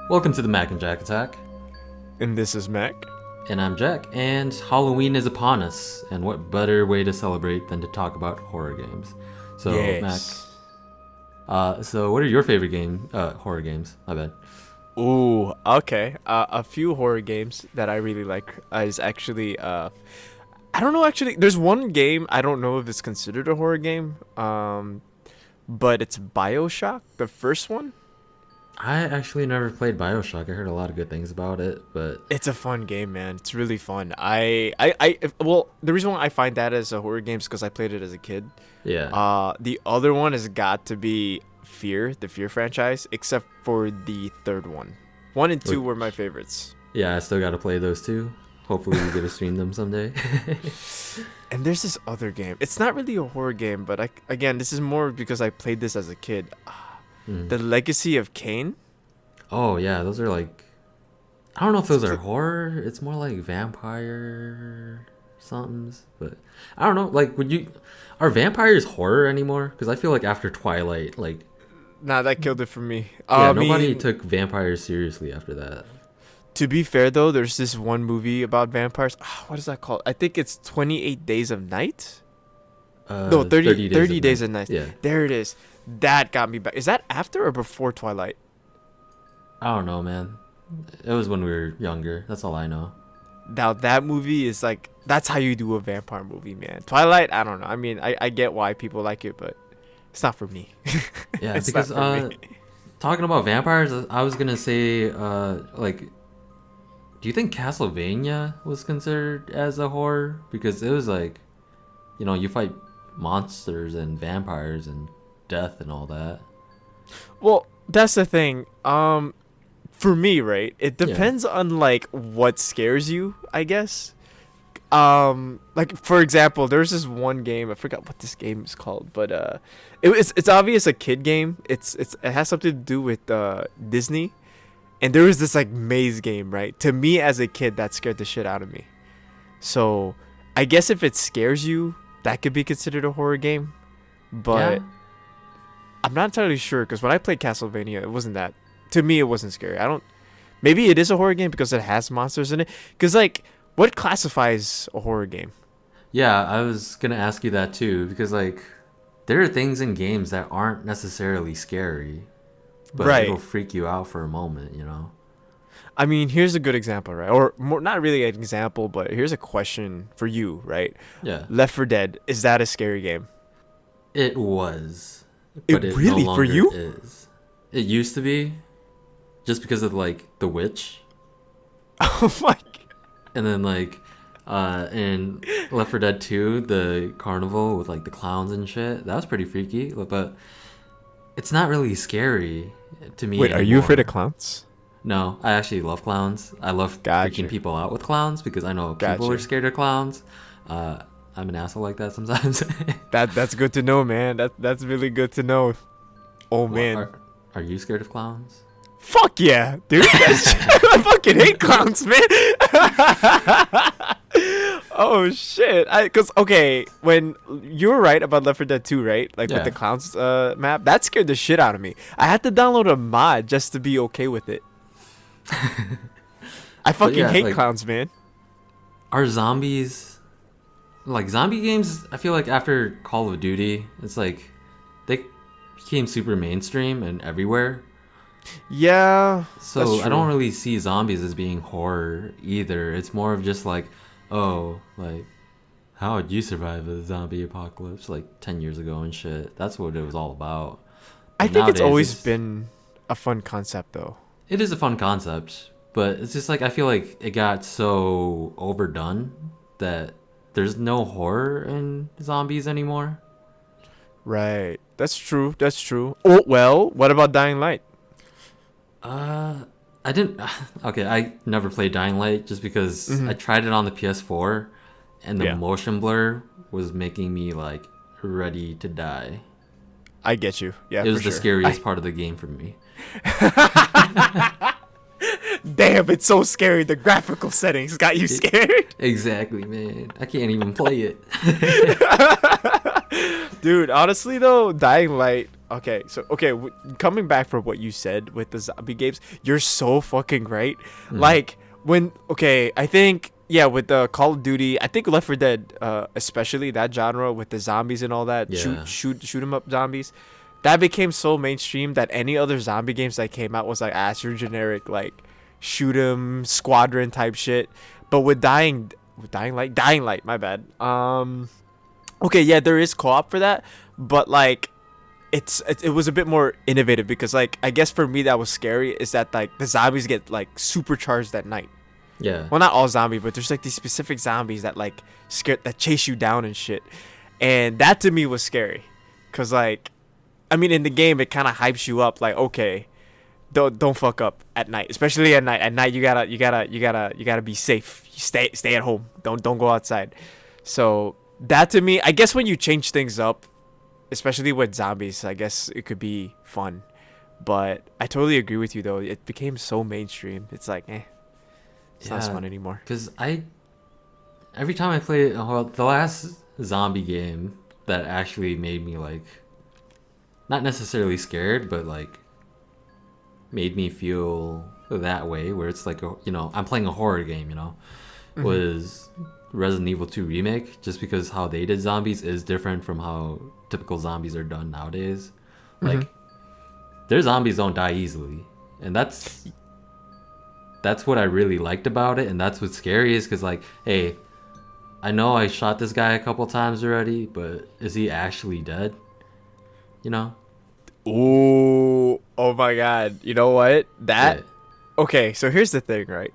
Welcome to the Mac and Jack Attack. And this is Mac. And I'm Jack, and Halloween is upon us, and what better way to celebrate than to talk about horror games? So, Yes. Mac, so what are your favorite horror games? My bad. Ooh, okay. A few horror games that I really like is actually I don't know actually. There's one game I don't know if it's considered a horror game. But it's BioShock, the first one. I actually never played BioShock. I heard a lot of good things about it, but It's a fun game, man. It's really fun. The reason why I find that as a horror game is because I played it as a kid. yeah. The other one has got to be Fear, the Fear franchise, except for the third one. 1 and 2 were my favorites. Yeah, I still gotta play those two. Hopefully we get to stream them someday. And there's this other game. It's not really a horror game, but again, this is more because I played this as a kid. The Legacy of Kain. Oh yeah, those are like, I don't know if those are horror. It's more like vampire somethings, but I don't know. Like, are vampires horror anymore? Because I feel like after Twilight, like, Nah, that killed it for me. yeah, nobody took vampires seriously after that. To be fair, though, there's this one movie about vampires. What is that called? I think it's 28 Days of Night. No, 30 Days of Night. Yeah, There it is. That got me back. Is that after or before Twilight? I don't know, man. It was when we were younger. That's all I know. Now, that movie is like, that's how you do a vampire movie, man. Twilight, I don't know. I mean, I get why people like it, but it's not for me. Yeah, It's because not for me. talking about vampires, I was gonna say, like, do you think Castlevania was considered as a horror? Because it was like, you fight monsters and vampires and death and all that. Well, that's the thing. For me, right? It depends on like what scares you, I guess. Like for example, there's this one game. I forgot what this game is called, but it's obvious a kid game. It has something to do with Disney, and there was this like maze game, right? To me as a kid, that scared the shit out of me. So I guess if it scares you, that could be considered a horror game, but. Yeah. I'm not entirely sure because when I played Castlevania, it wasn't that. To me, it wasn't scary. I don't. Maybe it is a horror game because it has monsters in it. Because like, what classifies a horror game? Yeah, I was gonna ask you that too, because like, there are things in games that aren't necessarily scary, but Right. it'll freak you out for a moment. I mean, here's a good example, right? Or more, not really an example, but here's a question for you, right? Yeah. Left 4 Dead, is that a scary game? It was. It But it really, no for longer you? is. It used to be, just because of like the witch, Oh my. and then like, in Left 4 Dead 2, the carnival with like the clowns and shit. That was pretty freaky, but it's not really scary to me. Wait, are you afraid of anymore. clowns? No, I actually love clowns. I love Gotcha. freaking people out with clowns because I know people Gotcha. are scared of clowns. I'm an asshole like that sometimes. That's good to know, man. That's really good to know. Oh man. Are you scared of clowns? Fuck yeah, dude. I fucking hate clowns, man. Oh shit. Okay, when you were right about Left 4 Dead 2, right? Like Yeah. with the clowns map, that scared the shit out of me. I had to download a mod just to be okay with it. I fucking yeah, hate like- clowns, man. Are zombies like zombie games? I feel like after Call of Duty, it's like they became super mainstream and everywhere. Yeah. So that's I don't true. really see zombies as being horror either. It's more of just like, oh, like how would you survive a zombie apocalypse like 10 years ago and shit. That's what it was all about. I But think it's nowadays, always been a fun concept though. it is a fun concept, but it's just like I feel like it got so overdone that there's no horror in zombies anymore. Right. That's true. That's true. Oh well, what about Dying Light? I didn't. Okay, I never played Dying Light just because I tried it on the PS4, and the Yeah. motion blur was making me like ready to die. I get you. Yeah, It was for the sure. scariest part of the game for me. Damn, it's so scary. The graphical settings got you scared. Exactly, man. I can't even play it. Dude, honestly though, Dying Light, Okay, so coming back from what you said with the zombie games, you're so fucking right. Mm. Like I think yeah, with the Call of Duty, I think Left 4 Dead, especially that genre with the zombies and all that, Yeah. shoot 'em up zombies, that became so mainstream that any other zombie games that came out was like, your generic like shoot 'em squadron type shit. But Dying Light, my bad. Okay, yeah, there is co-op for that, but like it was a bit more innovative because like I guess for me that was scary is that like the zombies get like supercharged at night. Yeah. Well, not all zombies, but there's like these specific zombies that like chase you down and shit, and that to me was scary, cause like, I mean in the game it kind of hypes you up like, okay, don't fuck up at night, especially at night. At night you gotta be safe. You stay at home. Don't go outside. So that to me, I guess when you change things up, especially with zombies, I guess it could be fun. But I totally agree with you though. It became so mainstream. It's like, it's not as Yeah. fun anymore. Because every time I play, well, the last zombie game that actually made me like, not necessarily scared, but like made me feel that way, where it's like, I'm playing a horror game, was Resident Evil 2 Remake, just because how they did zombies is different from how typical zombies are done nowadays. Like, their zombies don't die easily. And that's what I really liked about it, and that's what's scary is because, like, hey, I know I shot this guy a couple times already, but is he actually dead? You know? Ooh, oh my god. You know what? That Yeah. Okay, so here's the thing, right?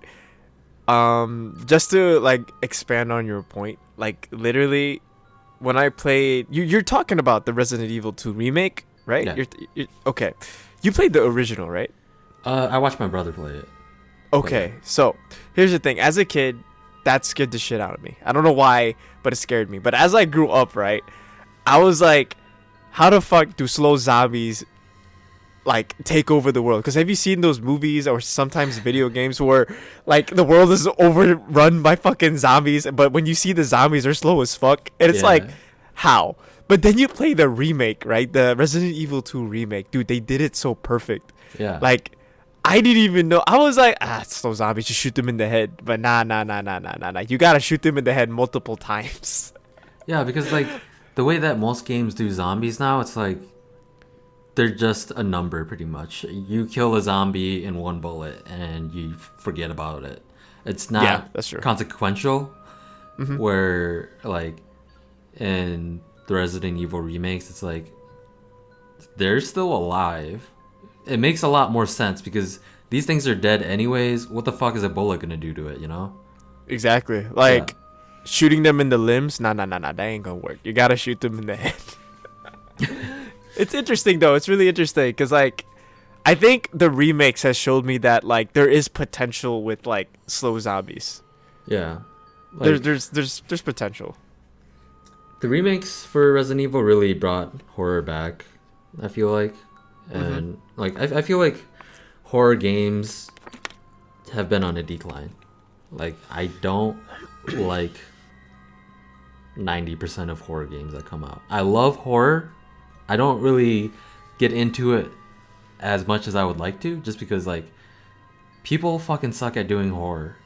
Just to like expand on your point, like literally when I played you're talking about the Resident Evil 2 remake, right? Yeah. You're okay. You played the original, right? I watched my brother play it. Okay, so here's the thing. As a kid, that scared the shit out of me. I don't know why, but it scared me. But as I grew up, right, I was like, how the fuck do slow zombies like take over the world? Because have you seen those movies or sometimes video games where like the world is overrun by fucking zombies, but when you see the zombies are slow as fuck, and it's like, how? But then you play the remake, right? The Resident Evil 2 remake, dude. They did it so perfect. Yeah. Like, I didn't even know. I was like, it's slow zombies. Just shoot them in the head. But nah. You gotta shoot them in the head multiple times. Yeah, because like the way that most games do zombies now, it's like they're just a number pretty much. You kill a zombie in one bullet and you forget about it. It's not that's true. consequential. Where like in the Resident Evil remakes, it's like they're still alive. It makes a lot more sense because these things are dead anyways. What the fuck is a bullet gonna do to it, you know? Exactly. Like, shooting them in the limbs, nah, that ain't gonna work. You gotta shoot them in the head. It's interesting though. It's really interesting because like, I think the remakes has showed me that like there is potential with like slow zombies. Yeah. Like, There's potential. the remakes for Resident Evil really brought horror back, I feel like. And like I feel like horror games have been on a decline. Like I don't like 90% of horror games that come out. I love horror. I don't really get into it as much as I would like to, just because like people fucking suck at doing horror.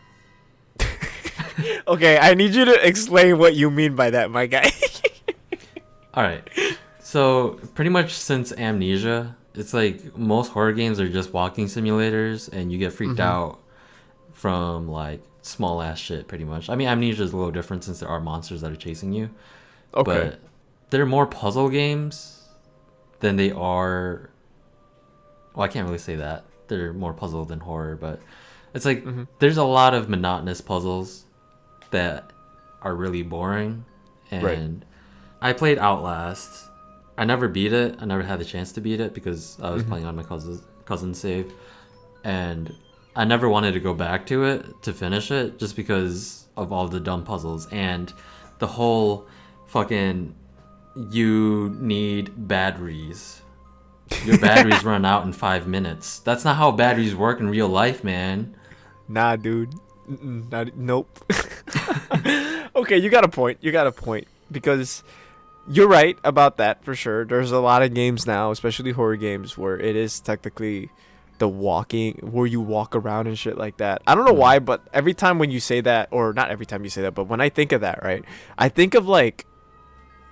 Okay, I need you to explain what you mean by that, my guy. All right. So pretty much since Amnesia, it's like most horror games are just walking simulators, and you get freaked out from like small ass shit. Pretty much. I mean, Amnesia is a little different since there are monsters that are chasing you. Okay. But they're more puzzle games than they are. Well, I can't really say that they're more puzzle than horror, but it's like there's a lot of monotonous puzzles that are really boring. And I played Outlast. I never beat it. I never had the chance to beat it because I was playing on my cousin's save, and I never wanted to go back to it to finish it just because of all the dumb puzzles and the whole fucking you need batteries. Your batteries run out in 5 minutes. That's not how batteries work in real life, man. Nah, dude. Nope. Okay, you got a point. Because You're right about that for sure. There's a lot of games now, especially horror games, where it is technically the walking, where you walk around and shit like that. I don't know Mm. why, but every time when you say that, or not every time you say that, but when I think of that, right, I think of like,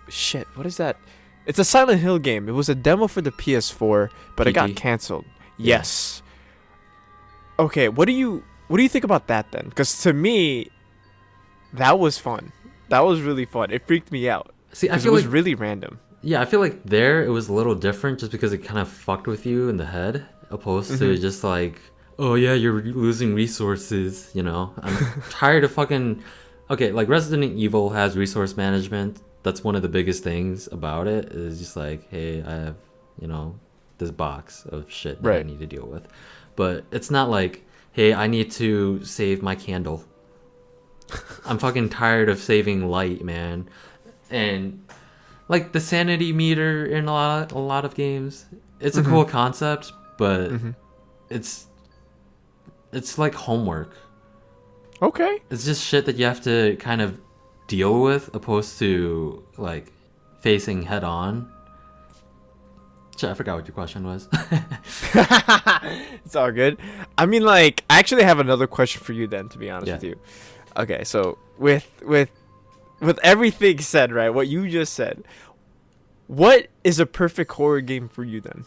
shit, what is that? It's a Silent Hill game. It was a demo for the PS4, but it got PT. canceled. Yeah. Yes. Okay, what do you think about that then? Because to me, that was fun. That was really fun. It freaked me out See, I because it feel was like really random. yeah, I feel like there it was a little different just because it kind of fucked with you in the head, opposed to Mm-hmm. just like, oh yeah, you're losing resources. You know, I'm tired of fucking. Okay, like Resident Evil has resource management. That's one of the biggest things about it. Is just like, hey, I have, you know, this box of shit that I Right. need to deal with, but it's not like, hey, I need to save my candle. I'm fucking tired of saving light, man, and like the sanity meter in a lot of games. It's a Mm-hmm. cool concept, but Mm-hmm. it's it's like homework. Okay. It's just shit that you have to kind of deal with, opposed to like facing head on. Shit, I forgot what your question was. It's all good. I mean, like, I actually have another question for you then, to be honest Yeah. with you. Okay, so with everything said, right? What you just said, what is a perfect horror game for you then?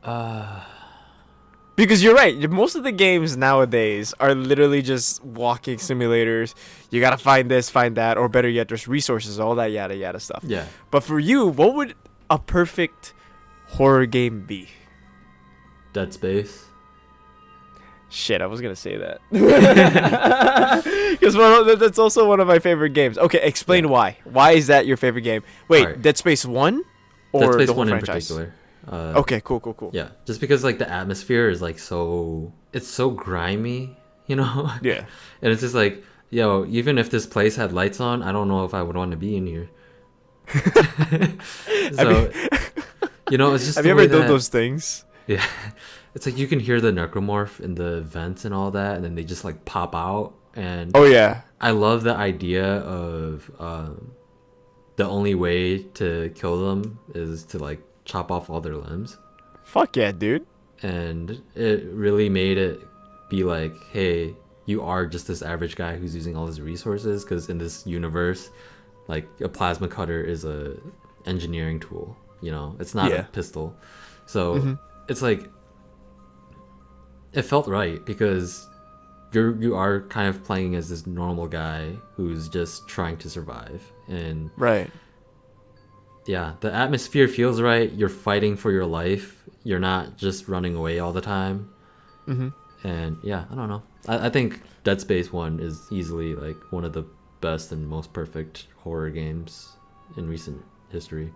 Uh, Because you're right. Most of the games nowadays are literally just walking simulators. You gotta find this, find that, or better yet, there's resources, all that yada yada stuff. yeah. But for you, what would a perfect horror game be? Dead Space. Shit, I was gonna say that. Because that's also one of my favorite games. Okay, explain Yeah. why. Why is that your favorite game? Wait, Alright. Dead Space 1? Dead Or Space the whole 1 in franchise? particular. Okay, cool. Yeah, just because like the atmosphere is like so, it's so grimy, you know. Yeah. And it's just like, yo, even if this place had lights on, I don't know if I would want to be in here. So, you know, it's just Have the you way ever done that, those things? yeah, it's like you can hear the necromorph in the vents and all that, and then they just like pop out. And Oh yeah. I love the idea of the only way to kill them is to like chop off all their limbs. Fuck yeah, dude. And it really made it be like, hey, you are just this average guy who's using all his resources, because in this universe, like a plasma cutter is a engineering tool, you know, it's not a Yeah. pistol. So Mhm. it's like, it felt right because you are kind of playing as this normal guy who's just trying to survive. And Right. yeah, the atmosphere feels right. You're fighting for your life. You're not just running away all the time. Mhm. And yeah, I don't know. I think Dead Space 1 is easily like one of the best and most perfect horror games in recent history.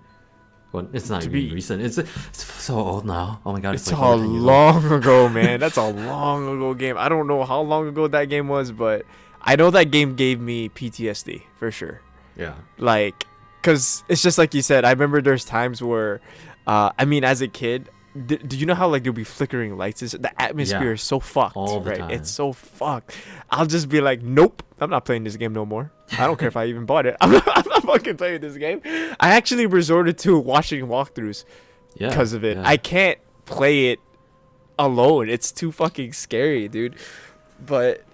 Well, it's not To even be recent. It's so old now. Oh my god, It's like a over 10 years old. long ago, man. That's a long ago game. I don't know how long ago that game was, but I know that game gave me PTSD for sure. Yeah. Like, cause it's just like you said. I remember there's times where, I mean, as a kid, do you know how like there'll be flickering lights? The atmosphere Yeah. is so fucked, All the right? time. It's so fucked. I'll just be like, nope, I'm not playing this game no more. I don't care if I even bought it. I'm not fucking playing this game. I actually resorted to watching walkthroughs Yeah. because of it. Yeah. I can't play it alone. It's too fucking scary, dude. But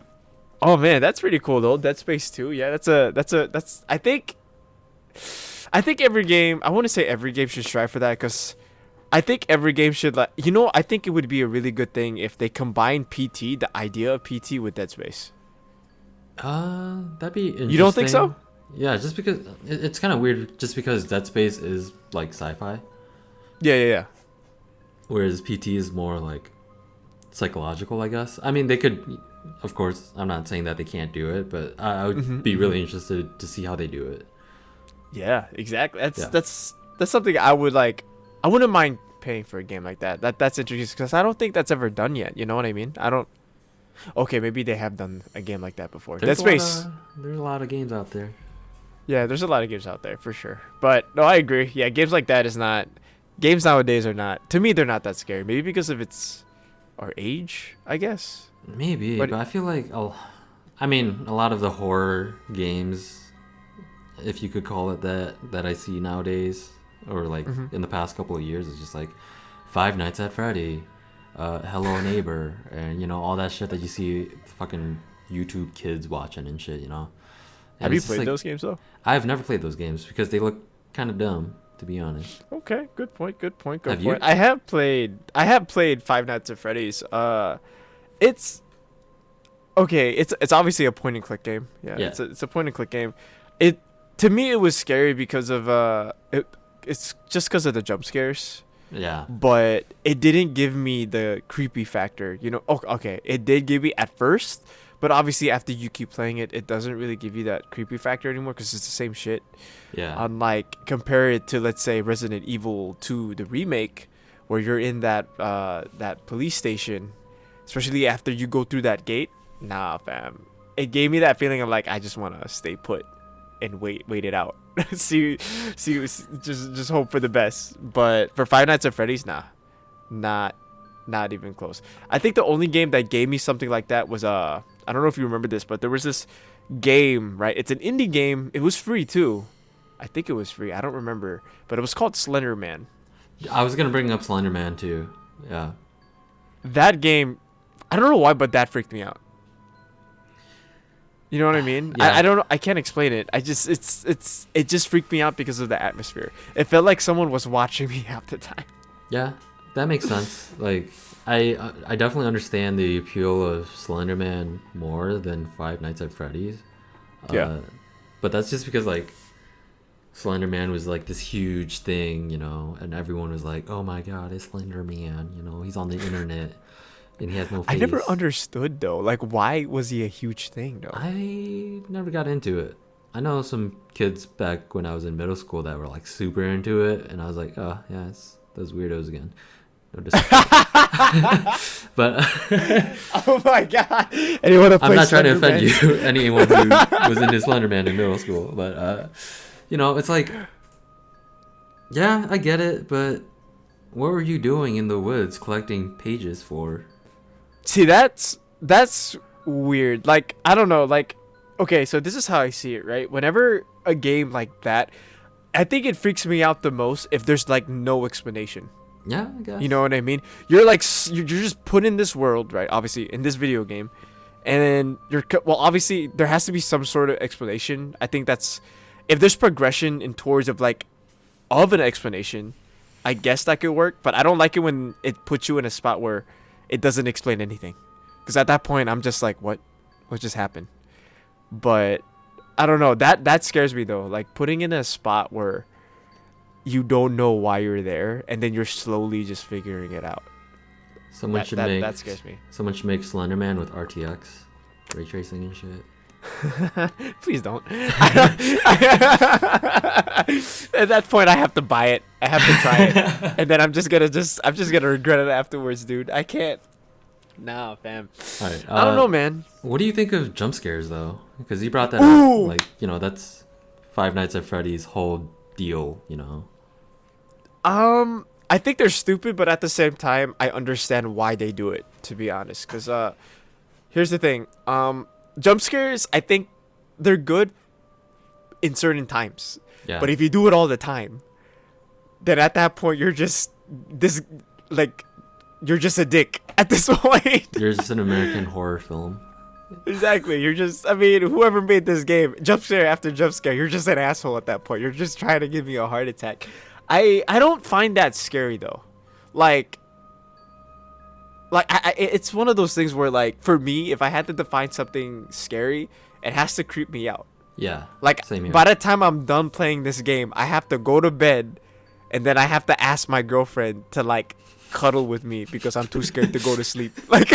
oh man, that's pretty cool though. Dead Space 2. Yeah, that's I think every game, I want to say every game should strive for that, cuz I think every game should like, I think it would be a really good thing if they combine PT, the idea of PT, with Dead Space. That'd be interesting. You don't think so? Yeah, just because it's kind of weird just because Dead Space is like sci-fi, Yeah. whereas PT is more like psychological, I guess. I mean, they could, of course, I'm not saying that they can't do it, but I would Mhm, be really interested to see how they do it. Yeah, exactly. Yeah. That's something I would like. I wouldn't mind paying for a game like that. That's interesting because I don't think that's ever done yet. You know what I mean? I don't. Okay, maybe they have done a game like that before. Dead Space. There's a lot of games out there. Yeah, there's a lot of games out there for sure. But no, I agree. Yeah, games like that is not. Games nowadays are not. To me, they're not that scary. Maybe because of its our age, I guess. Maybe, But- but I feel like, I mean, a lot of the horror games, if you could call it that I see nowadays, or like in the past couple of years. It's just like Five Nights at Freddy, Hello Neighbor, and all that shit that you see fucking YouTube kids watching and shit. And Have you it's just, played like, those games though? I've never played those games because they look kind of dumb, to be honest. Okay, good point. Good point. Good Have you? point. I have played Five Nights at Freddy's. It's okay. It's obviously a point and click game. Yeah. Yeah. It's a point and click game. It to me it was scary because of it's just because of the jump scares. Yeah. But it didn't give me the creepy factor. Okay, it did give me at first, but obviously after you keep playing it, it doesn't really give you that creepy factor anymore because it's the same shit. Yeah. Unlike, compare it to, let's say, Resident Evil 2, the remake, where you're in that police station, especially after you go through that gate. Nah, fam. It gave me that feeling of like, I just want to stay put and wait it out. see, just hope for the best. But for Five Nights at Freddy's, nah, not even close. I think the only game that gave me something like that was I don't know if you remember this, but there was this game, right? It's an indie game. It was free too. I think it was free. I don't remember, but it was called Slender Man. I was gonna bring up Slender Man too. Yeah. That game, I don't know why, but that freaked me out. You know what I mean? Yeah. I don't know. I can't explain it. It just freaked me out because of the atmosphere. It felt like someone was watching me half the time. Yeah, that makes sense. Like, I definitely understand the appeal of Slender Man more than Five Nights at Freddy's. Yeah. But that's just because like Slender Man was like this huge thing, and everyone was like, "Oh my God, it's Slender Man!" He's on the internet. And he has no face. I never understood though. Like, why was he a huge thing though? I never got into it. I know some kids back when I was in middle school that were like super into it, and I was like, oh yeah, it's those weirdos again. No disrespect. But oh my God! Anyone? I'm not trying to offend you. Anyone who was into Slenderman in middle school, but it's like, yeah, I get it, but what were you doing in the woods collecting pages for? See, that's weird. Like, I don't know. Like, okay, so this is how I see it, right? Whenever a game like that, I think it freaks me out the most if there's like no explanation. Yeah, I guess. You know what I mean? You're like you're just put in this world, right? Obviously, in this video game, and then obviously there has to be some sort of explanation. I think that's if there's progression in towards of an explanation, I guess that could work. But I don't like it when it puts you in a spot where it doesn't explain anything, because at that point I'm just like, what just happened? But I don't know, that scares me though, like putting in a spot where you don't know why you're there and then you're slowly just figuring it out. Someone should that scares me. Someone should make Slenderman with RTX ray tracing and shit. Please don't. At that point I have to buy it. I have to try it. And then I'm just gonna regret it afterwards, dude. I can't. Nah, fam. All right, I don't know, man. What do you think of jump scares though? Because you brought that Ooh. up. Like, that's Five Nights at Freddy's whole deal, I think they're stupid, but at the same time I understand why they do it, to be honest. Cause here's the thing. Jump scares, I think they're good in certain times. Yeah. But if you do it all the time, then at that point you're just you're just a dick at this point. You're just an American horror film. Exactly. Whoever made this game, jump scare after jump scare, you're just an asshole at that point. You're just trying to give me a heart attack. I don't find that scary though. It's one of those things where, like, for me, if I had to define something scary, it has to creep me out. Yeah. Like, same here. by the time I'm done playing this game, I have to go to bed, and then I have to ask my girlfriend to, like, cuddle with me because I'm too scared to go to sleep. Like,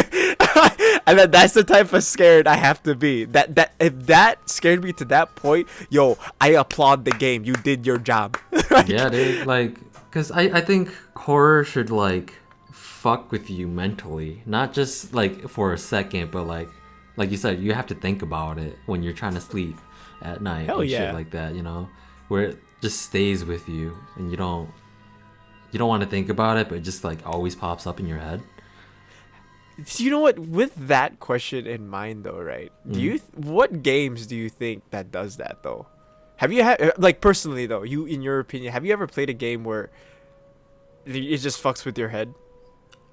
and then that's the type of scared I have to be. That if that scared me to that point, yo, I applaud the game. You did your job. Yeah, dude. Like, because I think horror should, like, fuck with you mentally, not just like for a second, but like you said, you have to think about it when you're trying to sleep at night. Hell and yeah. Shit like that, where it just stays with you and you don't want to think about it, but it just like always pops up in your head. You know what? With that question in mind, though, right? What games do you think that does that though? Have you had like personally though? You, in your opinion, have you ever played a game where it just fucks with your head?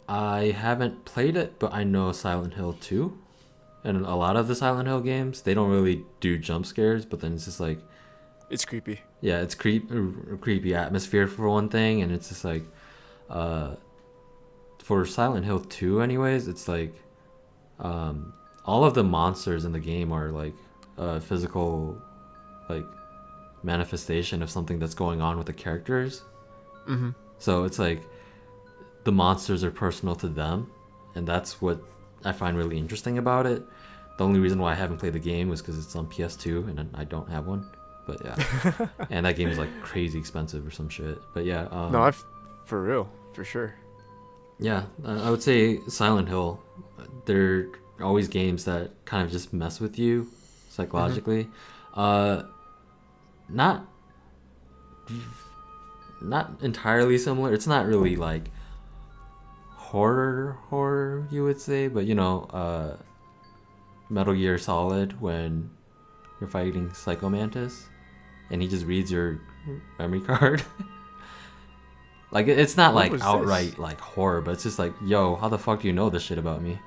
I haven't played it, but I know Silent Hill 2. And a lot of the Silent Hill games, they don't really do jump scares, but then it's just like, It's creepy. yeah, it's creepy atmosphere for one thing, and it's just like, uh, for Silent Hill 2 anyways, it's like, all of the monsters in the game are like a physical, like, manifestation of something that's going on with the characters. Mm-hmm. So it's like, the monsters are personal to them, and that's what I find really interesting about it. The only reason why I haven't played the game was because it's on PS2 and I don't have one. But yeah, and that game is like crazy expensive or some shit. But yeah, No, for real, for sure. yeah, I would say Silent Hill. They're always games that kind of just mess with you psychologically. Not entirely similar. It's not really like horror you would say, but you know, Metal Gear Solid, when you're fighting Psycho Mantis and he just reads your memory card. Like, it's not What like was outright this? like horror, but it's just like, yo, how the fuck do you know this shit about me?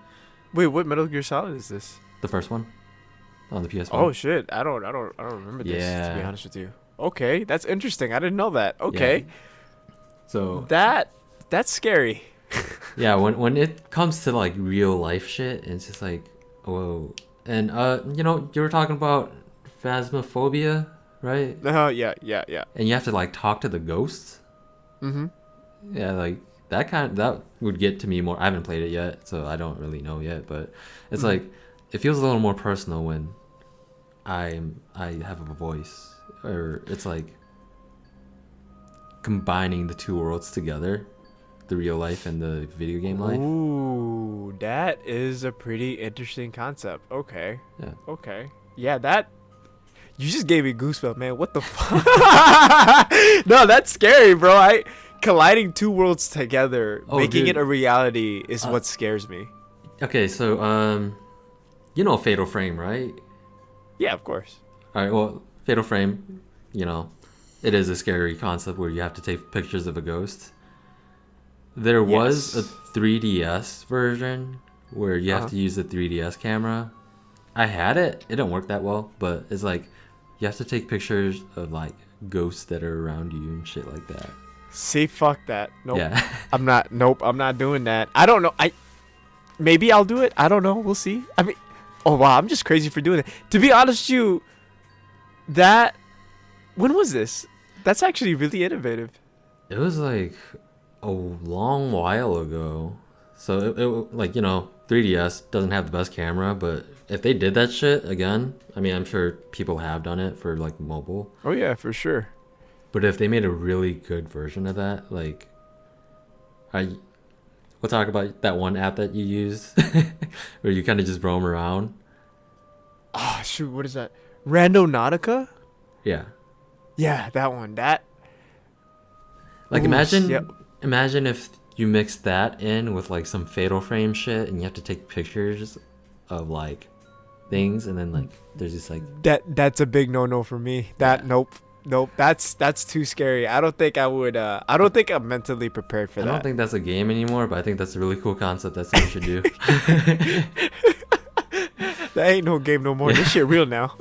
Wait, what Metal Gear Solid is this? The first one on the PS1. Oh shit, I don't remember this. To be Yeah. honest with you. Okay, that's interesting. I didn't know that. Okay, Yeah. So that's scary. yeah, when it comes to like real life shit, it's just like, whoa. And you know, you were talking about phasmophobia, right? Yeah. And you have to like talk to the ghosts. Mm-hmm. Yeah, like that would get to me more. I haven't played it yet, so I don't really know yet, but it's like, it feels a little more personal when I have a voice, or it's like combining the two worlds together, the real life and the video game life. Ooh, that is a pretty interesting concept. Okay. Yeah. Okay. Yeah, that. You just gave me goosebumps, man. What the fuck? No, that's scary, bro. Colliding two worlds together, making dude. it a reality is what scares me. Okay, so you know Fatal Frame, right? Yeah, of course. All right, well, Fatal Frame, you know, it is a scary concept where you have to take pictures of a ghost. There was Yes. a 3DS version where you have to use the 3DS camera. I had it. It didn't work that well, but it's like you have to take pictures of like ghosts that are around you and shit like that. See, fuck that. Nope. Yeah. Nope, I'm not doing that. I don't know. Maybe I'll do it. I don't know. We'll see. I mean, oh wow, I'm just crazy for doing it. To be honest with you, when was this? That's actually really innovative. It was like a long while ago. So it like, you know, 3DS doesn't have the best camera, but if they did that shit again, I mean, I'm sure people have done it for like mobile. Oh yeah, for sure. But if they made a really good version of that, like, we'll talk about that one app that you use where you kind of just roam around. Oh shoot, what is that? Randonautica? Yeah. Yeah, that one. That. Like, Ooh, yep. imagine if you mix that in with like some Fatal Frame shit and you have to take pictures of like things, and then like there's just like, That's a big no for me. Nope. That's too scary. I don't think I would. I don't think I'm mentally prepared for I that. don't think that's a game anymore, but I think that's a really cool concept that someone should do. That ain't no game no more. This shit real now.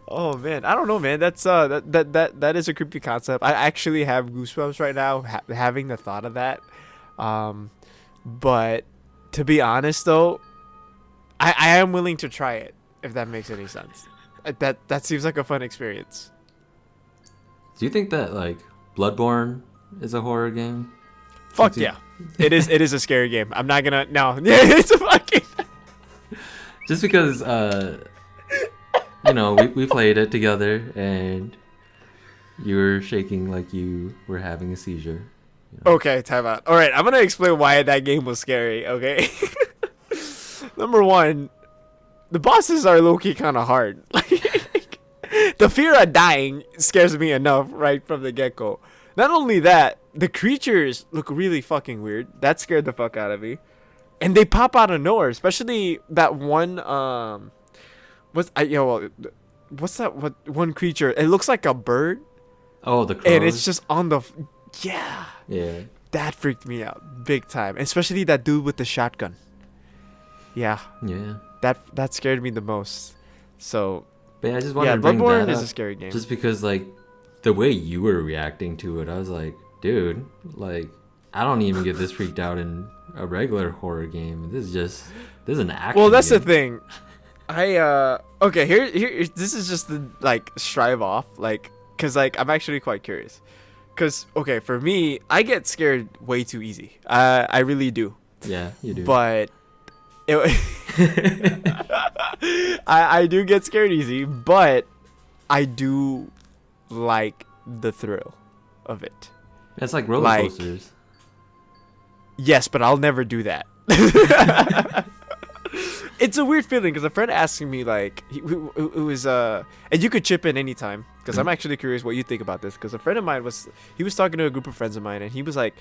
Oh man, I don't know, man. That's that is a creepy concept. I actually have goosebumps right now having the thought of that. But to be honest though, I am willing to try it if that makes any sense. That seems like a fun experience. Do you think that like Bloodborne is a horror game? Fuck yeah. It is a scary game. I'm not gonna no. Yeah, it's a fucking Just because you know, we played it together and you were shaking like you were having a seizure. You know? Okay, time out. All right, I'm gonna explain why that game was scary. Okay. Number one, the bosses are low-key kind of hard. Like, the fear of dying scares me enough right from the get-go. Not only that, the creatures look really fucking weird. That scared the fuck out of me. And they pop out of nowhere, especially that one what's that? What one creature? It looks like a bird, Oh, the and it's crows. just on the. Yeah, Yeah. that freaked me out big time. Especially that dude with the shotgun. Yeah, Yeah. that scared me the most. So But yeah, I just wanted yeah, to bring Bloodborne that is a up scary game. just because like the way you were reacting to it, I was like, dude, like I don't even get this freaked out in a regular horror game. This is an action Well, that's the game. thing. I okay, here this is just the like strive off, like, cuz like I'm actually quite curious. Cuz okay, for me, I get scared way too easy. I really do. Yeah, you do. But it, I do get scared easy, but I do like the thrill of it. It's like roller Like, coasters. yes, but I'll never do that. It's a weird feeling because a friend asking me like it was and you could chip in anytime because I'm actually curious what you think about this because a friend of mine was talking to a group of friends of mine and he was like,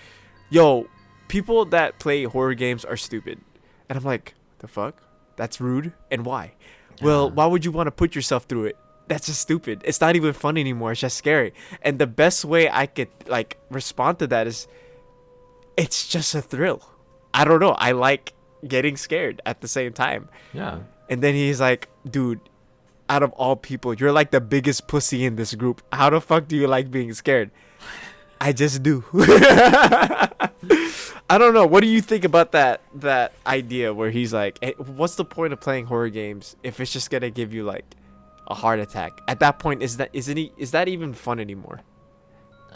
"Yo, people that play horror games are stupid," and I'm like, "The fuck? That's rude. And why? Well, Yeah. why would you want to put yourself through it? That's just stupid. It's not even fun anymore. It's just scary." And the best way I could like respond to that is, it's just a thrill. I don't know. I like getting scared at the same time. Yeah. And then he's like, dude, out of all people, you're like the biggest pussy in this group. How the fuck do you like being scared? I just do. I don't know. What do you think about that idea where he's like, "Hey, what's the point of playing horror games if it's just gonna give you like a heart attack?" At that point, is that even fun anymore?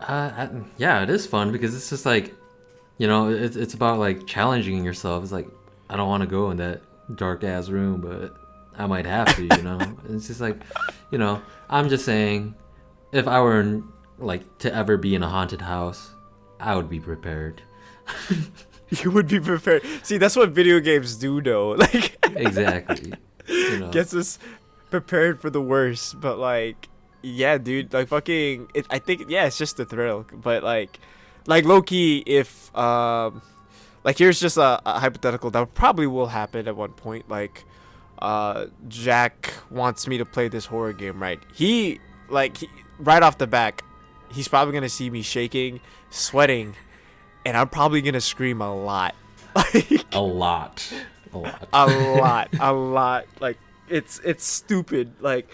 Yeah, it is fun because it's just like, it's about like challenging yourself. It's like I don't want to go in that dark ass room, but I might have to. And it's just like, I'm just saying, if I were like to ever be in a haunted house, I would be prepared. You would be prepared. See, that's what video games do, though. Like, Exactly. gets us prepared for the worst. But like, yeah, dude, like fucking, I think, yeah, it's just the thrill. But like low key, if like here's just a hypothetical that probably will happen at one point. Like, Jack wants me to play this horror game, right? Right off the back, he's probably gonna see me shaking, sweating, and I'm probably gonna scream a lot. Like A lot. A lot. a lot. Like it's stupid. Like,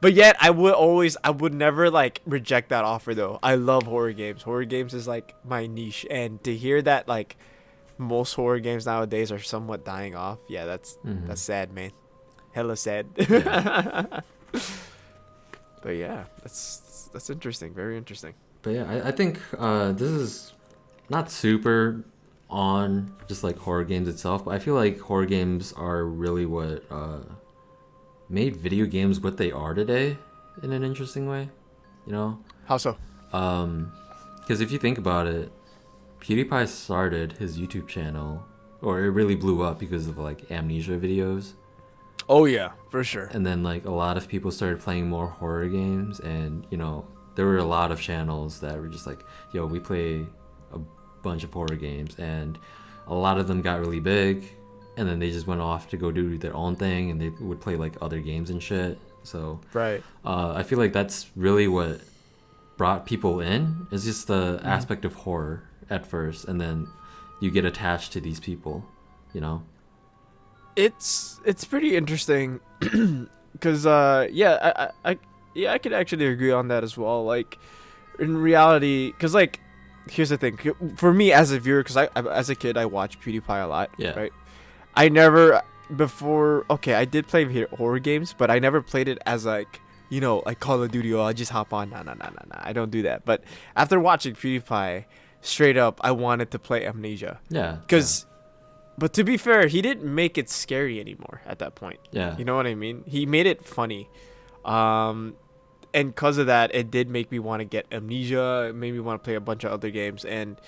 but yet I would never like reject that offer though. I love horror games. Horror games is like my niche, and to hear that like most horror games nowadays are somewhat dying off, yeah, that's sad, man. Hella sad. Yeah. But yeah, that's interesting. Very interesting. But yeah, I think this is not super on just like horror games itself, but I feel like horror games are really what made video games what they are today in an interesting way, How so? because if you think about it, PewDiePie started his YouTube channel, or it really blew up because of like amnesia videos. Oh yeah, for sure. And then like a lot of people started playing more horror games, and there were a lot of channels that were just like, yo, we play a bunch of horror games, and a lot of them got really big, and then they just went off to go do their own thing, and they would play like other games and shit. So Right. I feel like that's really what brought people in, is just the aspect of horror at first, and then you get attached to these people, It's pretty interesting because yeah, I could actually agree on that as well. Like in reality, because like here's the thing for me as a viewer, because I as a kid I watched PewDiePie a lot. Yeah. Right. I never before. Okay, I did play horror games, but I never played it as like like Call of Duty. Oh, I just hop on. Nah. I don't do that. But after watching PewDiePie, straight up, I wanted to play Amnesia. Yeah. Because. But to be fair, he didn't make it scary anymore at that point. Yeah. You know what I mean? He made it funny. And because of that, it did make me want to get Amnesia. It made me want to play a bunch of other games. And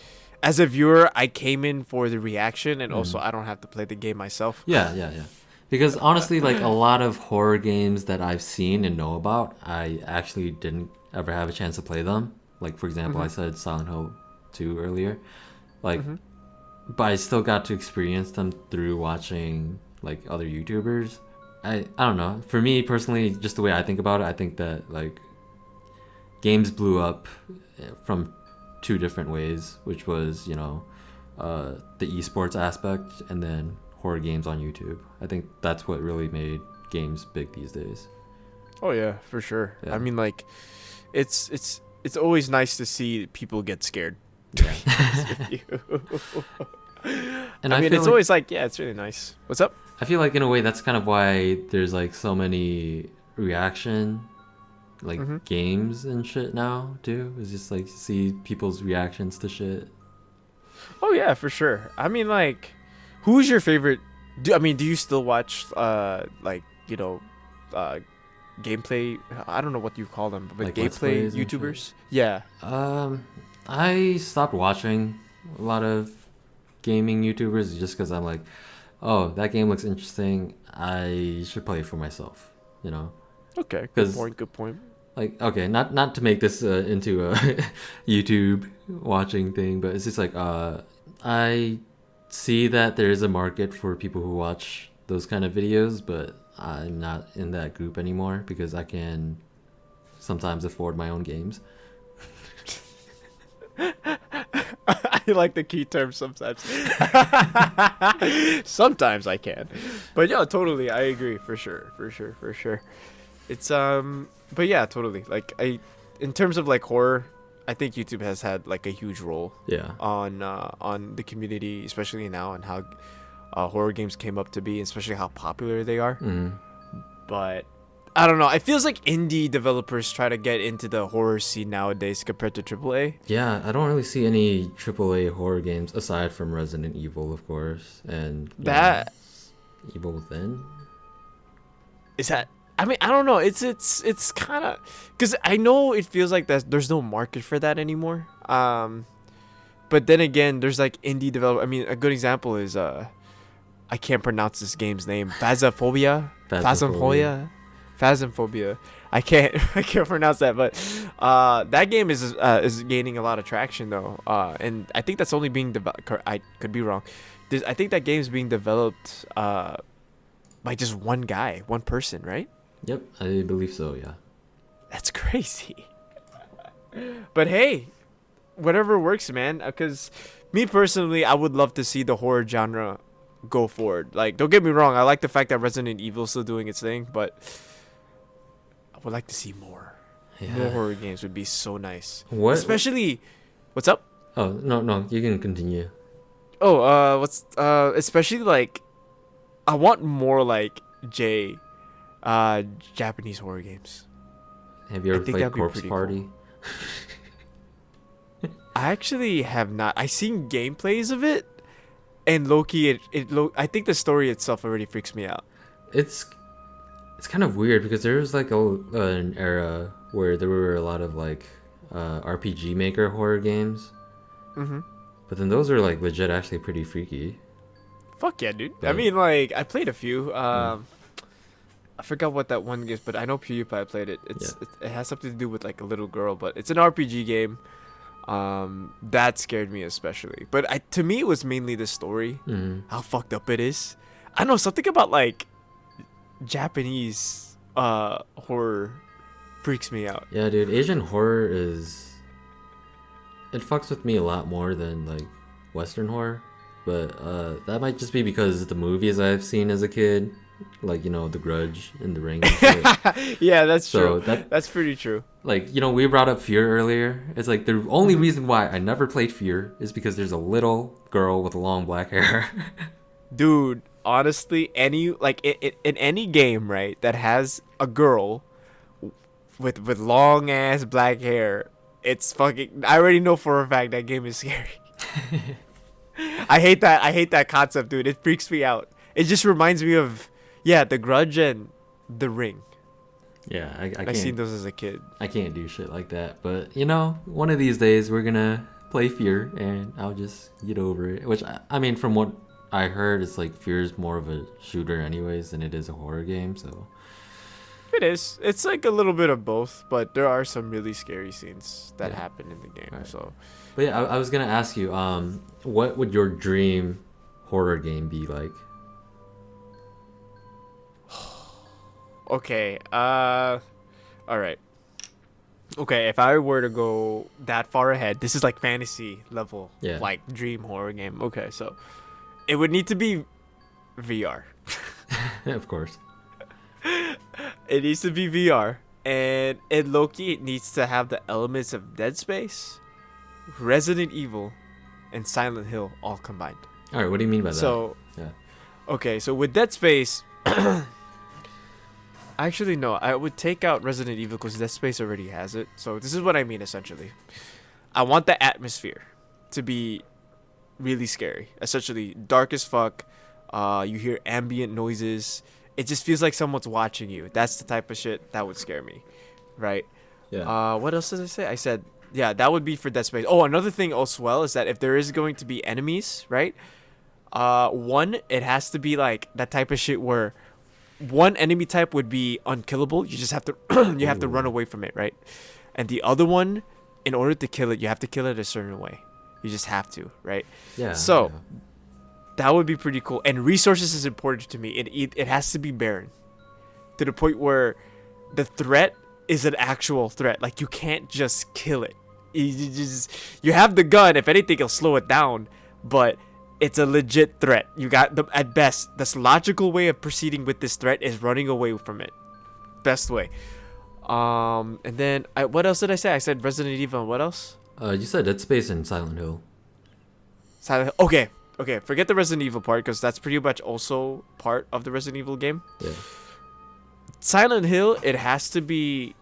as a viewer, I came in for the reaction, and also I don't have to play the game myself. Yeah. Because honestly, like a lot of horror games that I've seen and know about, I actually didn't ever have a chance to play them. Like, for example, I said Silent Hill 2 earlier. Like, but I still got to experience them through watching like other YouTubers. I don't know. For me personally, just the way I think about it, I think that like games blew up from two different ways, which was the esports aspect and then horror games on YouTube. I think that's what really made games big these days. Oh yeah, for sure. Yeah. I mean, like, it's always nice to see people get scared. Yeah. And I mean, feel it's like, always like, yeah, it's really nice. What's up? I feel like in a way that's kind of why there's like so many reaction like games and shit now too. It's just like see people's reactions to shit. Oh yeah, for sure. I mean, like, who's your favorite? Do you still watch like gameplay? I don't know what you call them, but Like Let's gameplay Plays and YouTubers. Yeah. I stopped watching a lot of gaming YouTubers just because I'm like, oh, that game looks interesting. I should play it for myself, you know? Okay. Good 'Cause, point. Good point. like, okay, not to make this into a YouTube watching thing, but it's just like, I see that there is a market for people who watch those kind of videos, but I'm not in that group anymore because I can sometimes afford my own games. I like the key term sometimes. Sometimes I can, but yeah, totally. I agree for sure. It's but yeah, totally. Like in terms of like horror, I think YouTube has had like a huge role. Yeah. On the community, especially now, and how horror games came up to be, especially how popular they are. Mm. But I don't know. It feels like indie developers try to get into the horror scene nowadays compared to AAA. Yeah, I don't really see any AAA horror games aside from Resident Evil, of course, and Evil Within. Is that? I mean, I don't know. It's kind of because I know it feels like there's no market for that anymore. But then again, there's like indie develop. I mean, a good example is I can't pronounce this game's name. Phasmophobia. I can't pronounce that, but that game is gaining a lot of traction though. And I think that's only being developed. I could be wrong. I think that game's being developed by just one guy, one person, right? Yep, I believe so. Yeah. That's crazy. But hey, whatever works, man. Because me personally, I would love to see the horror genre go forward. Like, don't get me wrong, I like the fact that Resident Evil is still doing its thing, but I would like to see more. Yeah. More horror games would be so nice. What? Especially, what's up? Oh no, you can continue. Oh, especially like, I want more like Japanese horror games. Have you ever think played that'd be Corpse pretty Party? I actually have not. I seen gameplays of it, and low-key, I think the story itself already freaks me out. It's kind of weird because there was like an era where there were a lot of like RPG Maker horror games. Mm-hmm. But then those are like legit actually pretty freaky. Fuck yeah, dude. I Like- mean, like, I played a few. I forgot what that one is, but I know PewDiePie played it. It has something to do with like a little girl, but it's an RPG game. That scared me especially. But to me, it was mainly the story. Mm. How fucked up it is. I don't know, something about like Japanese horror freaks me out. Yeah, dude, Asian horror it fucks with me a lot more than like Western horror. But that might just be because the movies I've seen as a kid, like The Grudge and The Ring. And shit. Yeah, that's So true. That's pretty true. Like, we brought up Fear earlier. It's like the only reason why I never played Fear is because there's a little girl with long black hair. Dude, honestly, in any game, right, that has a girl with long ass black hair, it's fucking. I already know for a fact that game is scary. I hate that concept, dude. It freaks me out. It just reminds me of The Grudge and The Ring. Yeah, I I can't. seen those as a kid. I can't do shit like that. But one of these days we're gonna play Fear, and I'll just get over it. Which I mean, from what I heard, it's like Fear's more of a shooter, anyways, than it is a horror game. So It is. It's like a little bit of both, but there are some really scary scenes that happen in the game. Right. So, but yeah, I was gonna ask you, what would your dream horror game be like? Okay. All right. Okay, if I were to go that far ahead, this is like fantasy level, Yeah. like dream horror game. Okay, so it would need to be VR. Of course. It needs to be VR, and in Loki, it needs to have the elements of Dead Space, Resident Evil, and Silent Hill all combined. All right. What do you mean by that? So, Yeah. okay, so with Dead Space, actually no, I would take out Resident Evil because Dead Space already has it. So this is what I mean essentially. I want the atmosphere to be really scary. Essentially, dark as fuck. You hear ambient noises. It just feels like someone's watching you. That's the type of shit that would scare me, right? Yeah. What else did I say? I said, yeah, that would be for Dead Space. Oh, another thing also well is that if there is going to be enemies, right? One, it has to be like that type of shit where one enemy type would be unkillable. You just have to you have to run Ooh. away from it, right? And the other one, in order to kill it, you have to kill it a certain way. You just have to, right? Yeah. So yeah. that would be pretty cool. And resources is important to me. It has to be barren, to the point where the threat is an actual threat. Like you can't just kill it. You have the gun. If anything, it'll slow it down. But it's a legit threat. You got the at best. The logical way of proceeding with this threat is running away from it. Best way. And then what else did I say? I said Resident Evil. And what else? You said Dead Space and Silent Hill. Silent Hill. Okay. Forget the Resident Evil part because that's pretty much also part of the Resident Evil game. Yeah. Silent Hill. It has to be.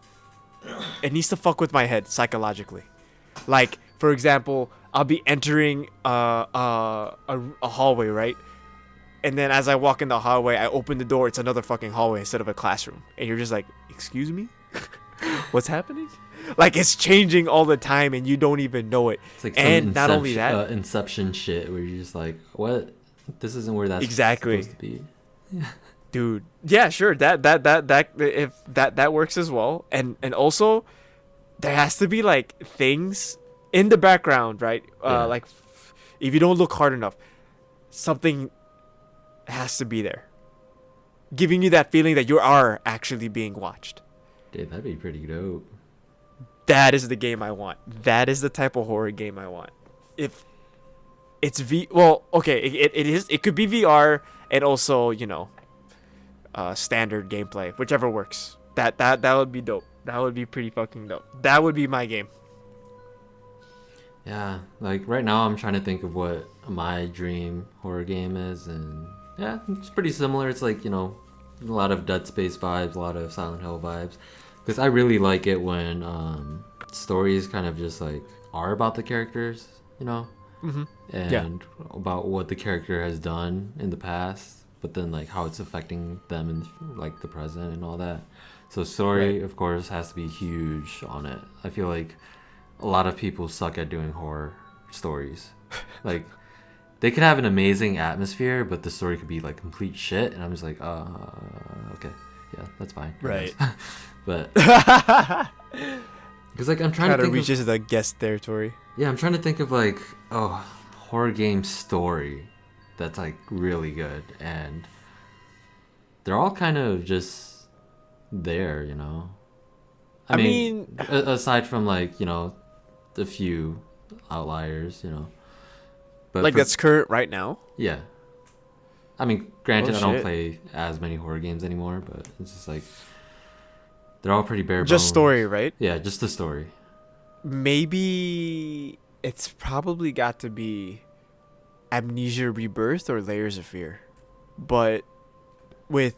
It needs to fuck with my head psychologically. Like, for example, I'll be entering a hallway, right? And then as I walk in the hallway, I open the door. It's another fucking hallway instead of a classroom. And you're just like, excuse me? What's happening? Like, it's changing all the time and you don't even know it. It's like some And not only that... Inception shit where you're just like, what? This isn't where that's Exactly. supposed to be. Dude, yeah, sure. That works as well. And also, there has to be like things in the background, right? Yeah. Like, if you don't look hard enough, something has to be there, giving you that feeling that you are actually being watched. Dude, that'd be pretty dope. That is the game I want. That is the type of horror game I want. If it's well, okay, it is. It could be VR and also, you know, standard gameplay, whichever works. That would be dope. That would be pretty fucking dope. That would be my game. Yeah, like right now I'm trying to think of what my dream horror game is, and yeah, it's pretty similar. It's like, you know, a lot of Dead Space vibes, a lot of Silent Hill vibes, because I really like it when stories kind of just like are about the characters, you know, and about what the character has done in the past, but then like how it's affecting them in like the present and all that. So story, of course, has to be huge on it. I feel like a lot of people suck at doing horror stories. Like, they could have an amazing atmosphere, but the story could be like complete shit, and I'm just like, okay, yeah, that's fine. I Right. guess. But because like I'm trying to think reaches the guest territory. I'm trying to think of like horror game story that's like really good, and they're all kind of just there, you know. I mean, aside from like, you know, a few outliers, you know. But Like that's current right now. yeah. I mean, granted, I don't shit. play as many horror games anymore, but it's just like they're all pretty bare bones. Just story, right? Yeah, just the story. Maybe it's probably got to be Amnesia Rebirth or Layers of Fear. But with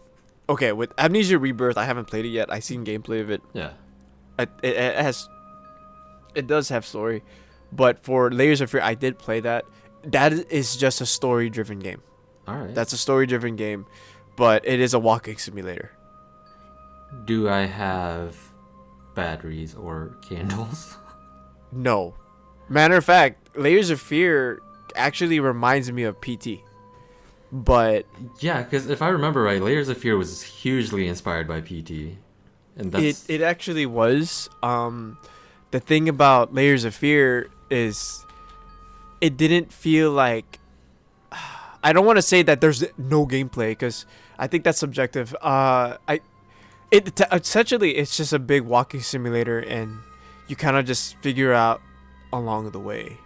Amnesia Rebirth, I haven't played it yet. I've seen gameplay of it. Yeah. It does have story. But for Layers of Fear, I did play that. That is just a story-driven game. All right. That's a story-driven game, but it is a walking simulator. Do I have batteries or candles? No. Matter of fact, Layers of Fear actually reminds me of PT. But Yeah, because if I remember right, Layers of Fear was hugely inspired by PT, and that's it actually was. The thing about Layers of Fear is it didn't feel like... I don't want to say that there's no gameplay because I think that's subjective. Essentially it's just a big walking simulator, and you kind of just figure out along the way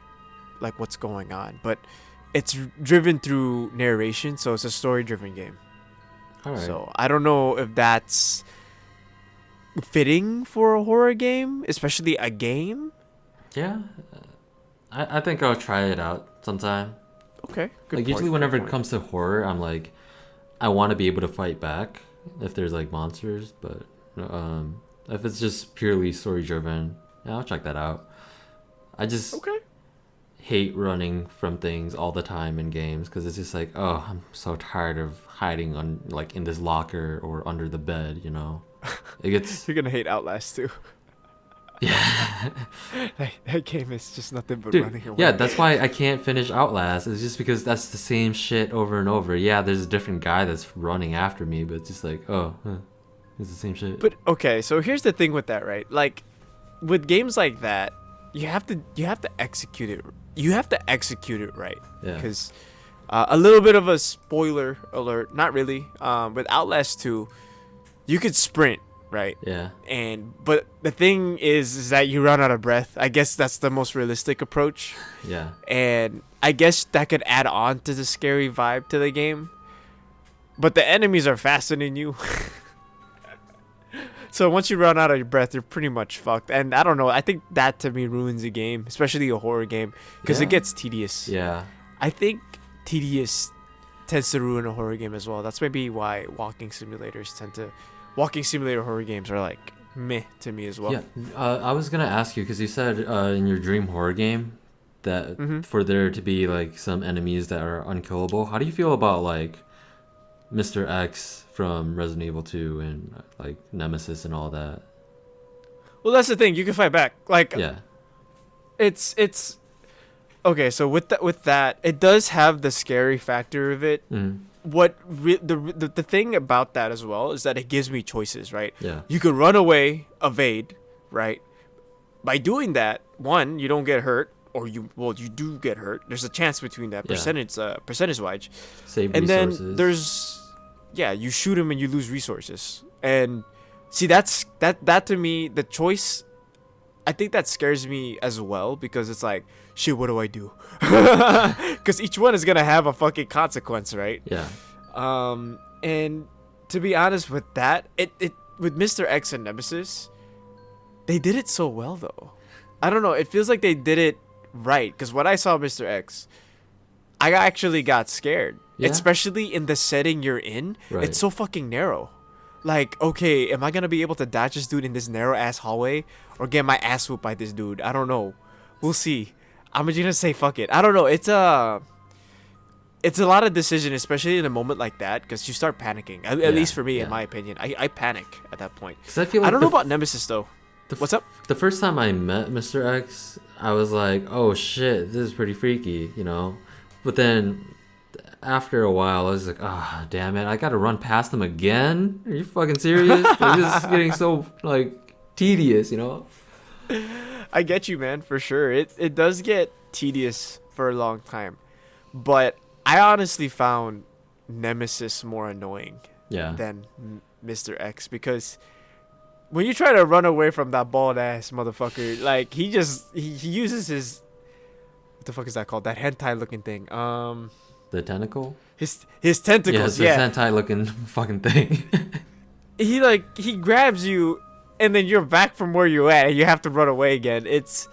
like what's going on, but it's driven through narration, so it's a story driven game. All right. So I don't know if that's fitting for a horror game, especially a game. Yeah, I think I'll try it out sometime. Okay, good Like point, usually good whenever it point. comes to horror, I'm like, I want to be able to fight back if there's like monsters, but if it's just purely story driven, yeah, I'll check that out. I just Okay. hate running from things all the time in games because it's just like, oh, I'm so tired of hiding on like in this locker or under the bed, you know. It gets You're gonna hate Outlast too. yeah. That game is just nothing but Dude, running away. yeah, that's why I can't finish Outlast. It's just because that's the same shit over and over. Yeah, there's a different guy that's running after me, but it's just like, oh, it's the same shit. But okay, so here's the thing with that, right? Like with games like that, you have to execute it. You have to execute it right. Yeah. Because a little bit of a spoiler alert, not really. With Outlast 2, you could sprint, right? Yeah. But the thing is that you run out of breath. I guess that's the most realistic approach. Yeah. And I guess that could add on to the scary vibe to the game. But the enemies are faster than you. So once you run out of your breath, you're pretty much fucked. And I don't know, I think that to me ruins a game, especially a horror game, because Yeah. it gets tedious. Yeah. I think tedious tends to ruin a horror game as well. That's maybe why walking simulator horror games are like meh to me as well. Yeah. I was gonna ask you because you said in your dream horror game that Mhm. for there to be like some enemies that are unkillable. How do you feel about like Mr. X from Resident Evil 2 and like Nemesis and all that? Well, that's the thing. You can fight back. Like Yeah. it's okay. So with that, it does have the scary factor of it. Mm. The thing about that as well is that it gives me choices, right? Yeah. You could run away, evade, right? By doing that, one, you don't get hurt, or you do get hurt. There's a chance between that Yeah. percentage wise, Save and resources. then there's you shoot him and you lose resources. And see, that to me, the choice, I think that scares me as well, because it's like, shit, what do I do? Because each one is gonna have a fucking consequence, right? Yeah. And to be honest with that, it with Mr. X and Nemesis, they did it so well though. I don't know, it feels like they did it right, because when I saw Mr. X, I actually got scared. Yeah. Especially in the setting you're in. Right. It's so fucking narrow. Like, okay, am I gonna be able to dodge this dude in this narrow ass hallway, or get my ass whooped by this dude? I don't know. We'll see. I'm just gonna say fuck it. I don't know. It's a lot of decision, especially in a moment like that, because you start panicking. At least for me, yeah. in my opinion, I panic at that point. 'Cause I feel like I don't know about Nemesis though. What's up? The first time I met Mr. X, I was like, oh shit, this is pretty freaky, you know? But then after a while, I was like, ah, damn it, I gotta run past him again? Are you fucking serious? Like, this is getting so, like, tedious, you know? I get you, man, for sure. It does get tedious for a long time, but I honestly found Nemesis more annoying Yeah. than Mr. X, because when you try to run away from that bald ass motherfucker, like he uses his, what the fuck is that called? That hentai looking thing. The tentacle? His Yeah, tentacles. it's a hentai looking fucking thing. He grabs you, and then you're back from where you at, and you have to run away again. It's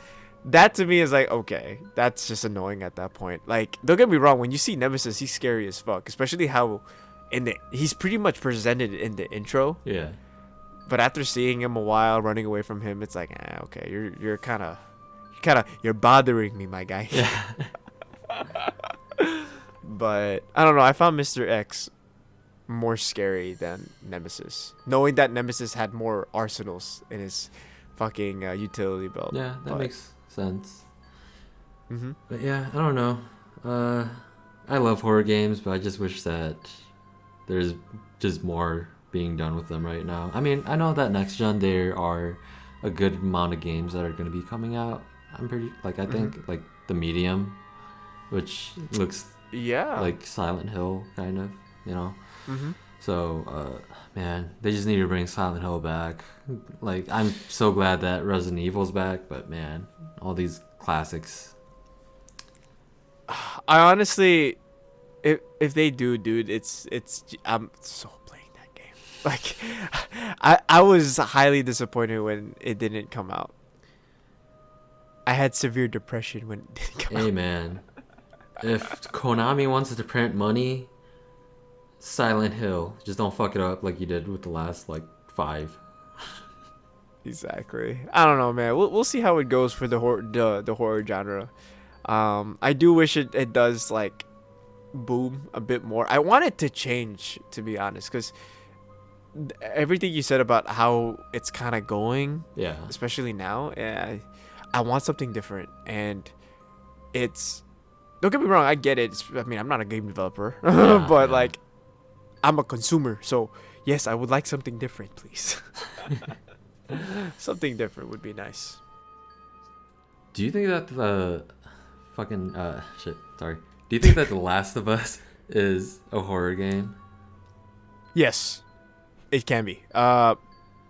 that to me is like, okay, that's just annoying at that point. Like, don't get me wrong, when you see Nemesis, he's scary as fuck, especially how he's pretty much presented in the intro. Yeah. But after seeing him a while, running away from him, it's like, okay, you're bothering me, my guy. Yeah. But I don't know, I found Mr. X more scary than Nemesis, knowing that Nemesis had more arsenals in his fucking utility belt. Yeah, that makes sense. Mm-hmm. But yeah, I don't know. I love horror games, but I just wish that there's just more being done with them right now. I mean, I know that next gen there are a good amount of games that are going to be coming out. I'm pretty I think like The Medium, which looks Yeah. like Silent Hill kind of, you know. Mm-hmm. So, man, they just need to bring Silent Hill back. Like, I'm so glad that Resident Evil's back, but man, all these classics. I honestly, if they do, dude, it's I'm so playing that game. Like, I was highly disappointed when it didn't come out. I had severe depression when it didn't come out. Hey, man, if Konami wants to print money, Silent Hill, just don't fuck it up like you did with the last like 5. Exactly. I don't know, man. We'll see how it goes for the horror genre. I do wish it does like boom a bit more. I want it to change, to be honest, because everything you said about how it's kind of going, Yeah. especially now, I want something different. And it's, don't get me wrong, I get it. I mean, I'm not a game developer, Yeah, but yeah. like, I'm a consumer, so yes, I would like something different, please. Something different would be nice. Do you think that the fucking shit? Sorry. Do you think that The Last of Us is a horror game? Yes, it can be.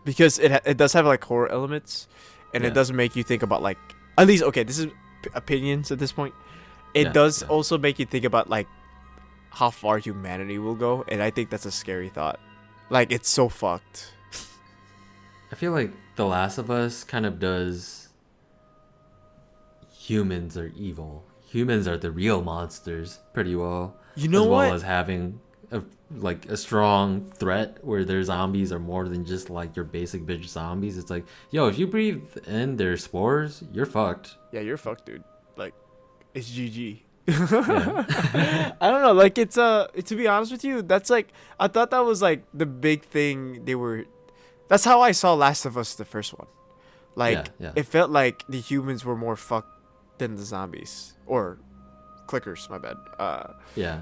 Because it does have like horror elements, and Yeah. it does make you think about like, at least, okay, this is opinions at this point. It Yeah, does yeah. also make you think about like how far humanity will go, and I think that's a scary thought. Like, it's so fucked. I feel like The Last of Us kind of does. Humans are evil. Humans are the real monsters pretty well. You know as what? well as having a strong threat where their zombies are more than just like your basic bitch zombies. It's like, yo, if you breathe in their spores, you're fucked. Yeah, you're fucked, dude. Like, it's GG. Yeah. I don't know. Like, it's to be honest with you, that's like, I thought that was like the big thing they were. That's how I saw Last of Us, the first one. Like, Yeah. it felt like the humans were more fucked than the zombies or clickers. My bad. Yeah.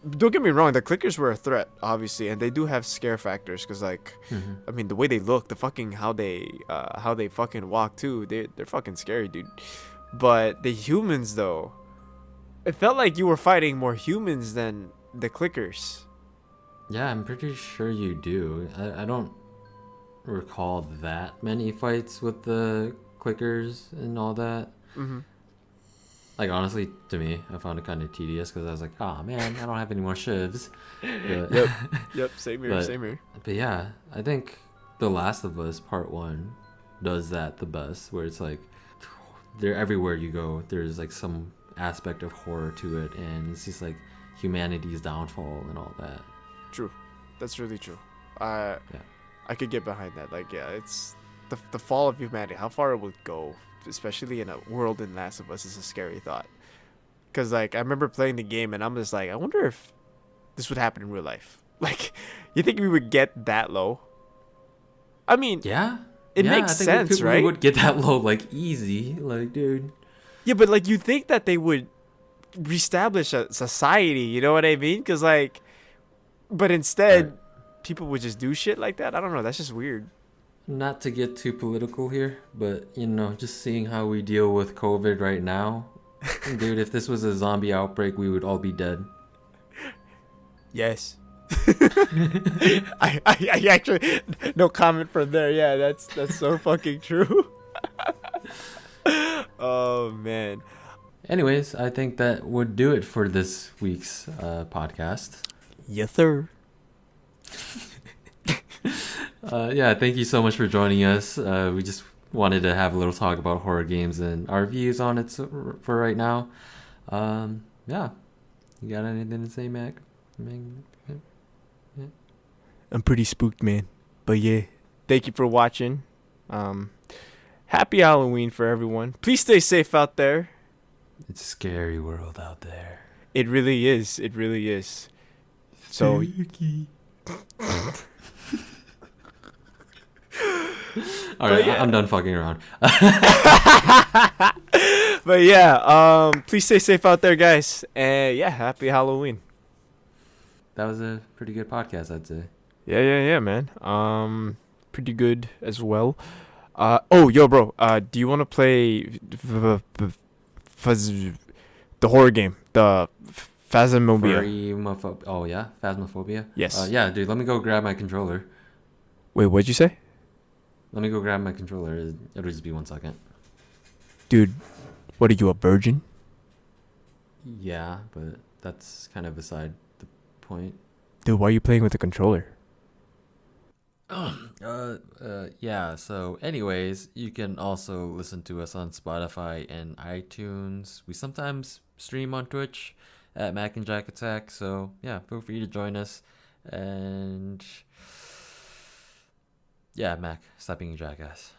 Don't get me wrong, the clickers were a threat, obviously, and they do have scare factors. Cause like, Mm-hmm. I mean, the way they look, the fucking how they fucking walk too, they're fucking scary, dude. But the humans though, it felt like you were fighting more humans than the clickers. Yeah, I'm pretty sure you do. I don't recall that many fights with the clickers and all that. Mm-hmm. Like, honestly, to me, I found it kind of tedious because I was like, oh man, I don't have any more shivs. But, Yep. Same here. But- Same here. but yeah, I think The Last of Us Part 1 does that the best, where it's like, they're everywhere you go, there's like some aspect of horror to it, and it's just like humanity's downfall and all that. True. That's really true. Yeah. I could get behind that. Like, yeah, it's the fall of humanity. How far it would go, especially in a world in Last of Us, is a scary thought. Cause like I remember playing the game and I'm just like, I wonder if this would happen in real life. Like, you think we would get that low? I mean, Yeah. it Yeah, makes I think sense, we right? would get that low like easy, like dude. Yeah, but like you think that they would reestablish a society, you know what I mean? Cause like, but instead, Right. people would just do shit like that. I don't know. That's just weird. Not to get too political here, but just seeing how we deal with COVID right now, dude. If this was a zombie outbreak, we would all be dead. Yes. I actually, no comment from there. Yeah, that's so fucking true. Oh man. Anyways, I think that would do it for this week's podcast. Yes, sir. Yeah, thank you so much for joining us. We just wanted to have a little talk about horror games and our views on it for right now. Yeah. You got anything to say, Mac? I'm pretty spooked, man. But yeah, thank you for watching. Happy Halloween for everyone. Please stay safe out there. It's a scary world out there. It really is. It really is. So. All right, yeah. I'm done fucking around. But yeah, please stay safe out there, guys. And yeah, happy Halloween. That was a pretty good podcast, I'd say. Yeah, man. Pretty good as well. Yo, bro. Do you want to play the horror game, the Phasmophobia. Oh yeah, phasmophobia. Yes. Yeah, dude. Let me go grab my controller. Wait, what'd you say? Let me go grab my controller. It'll just be 1 second. Dude, what are you, a virgin? Yeah, but that's kind of beside the point. Dude, why are you playing with the controller? Yeah. So, anyways, you can also listen to us on Spotify and iTunes. We sometimes stream on Twitch at Mac and Jack Attack. So, yeah, feel free to join us. And yeah, Mac, stop being a jackass.